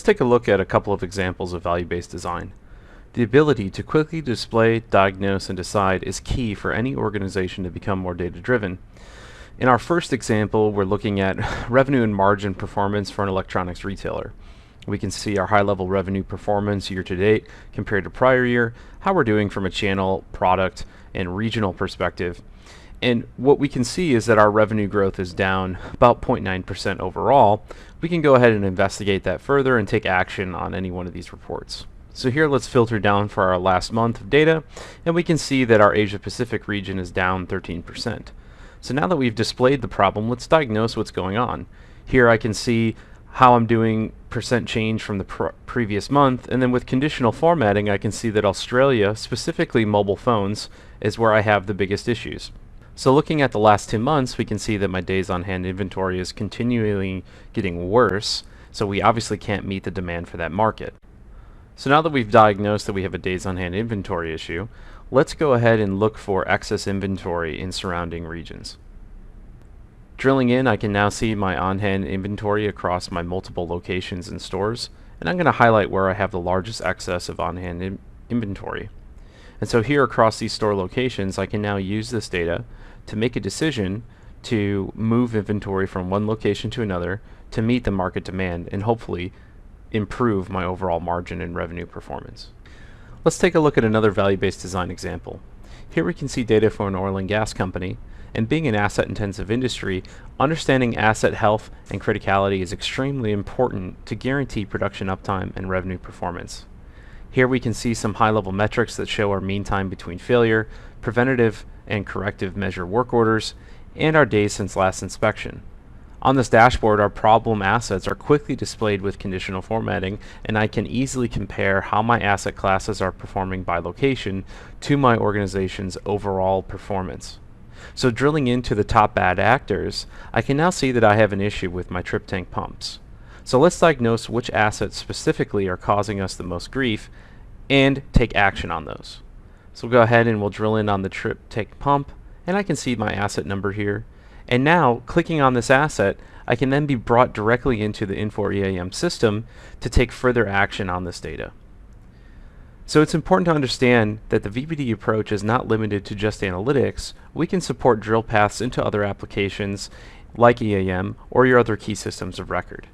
take a look at a couple of examples of value-based design. The ability to quickly display, diagnose, and decide is key for any organization to become more data-driven. In our first example, we're looking at revenue and margin performance for an electronics retailer. We can see our high-level revenue performance year to date compared to prior year, how we're doing from a channel, product, and regional perspective. And what we can see is that our revenue growth is down about 0.9% overall. We can go ahead and investigate that further and take action on any one of these reports. So here let's filter down for our last month of data, and we can see that our Asia Pacific region is down 13%. So now that we've displayed the problem, let's diagnose what's going on. Here I can see how I'm doing percent change from the previous month, and then with conditional formatting I can see that Australia, specifically mobile phones, is where I have the biggest issues. So looking at the last 2 months, we can see that my days on hand inventory is continually getting worse, so we obviously can't meet the demand for that market. So now that we've diagnosed that we have a days on hand inventory issue, let's go ahead and look for excess inventory in surrounding regions. Drilling in, I can now see my on-hand inventory across my multiple locations and stores, and I'm going to highlight where I have the largest excess of on-hand inventory. And so here across these store locations, I can now use this data to make a decision to move inventory from one location to another to meet the market demand and hopefully improve my overall margin and revenue performance. Let's take a look at another value-based design example. Here we can see data for an oil and gas company, and being an asset-intensive industry, understanding asset health and criticality is extremely important to guarantee production uptime and revenue performance. Here we can see some high-level metrics that show our mean time between failure, preventative and corrective measure work orders, and our days since last inspection. On this dashboard, our problem assets are quickly displayed with conditional formatting, and I can easily compare how my asset classes are performing by location to my organization's overall performance. So drilling into the top bad actors, I can now see that I have an issue with my trip tank pumps. So let's diagnose which assets specifically are causing us the most grief and take action on those. So we'll go ahead and we'll drill in on the trip tank pump, and I can see my asset number here. And now, clicking on this asset, I can then be brought directly into the Infor EAM system to take further action on this data. So it's important to understand that the VBD approach is not limited to just analytics. We can support drill paths into other applications like EAM or your other key systems of record.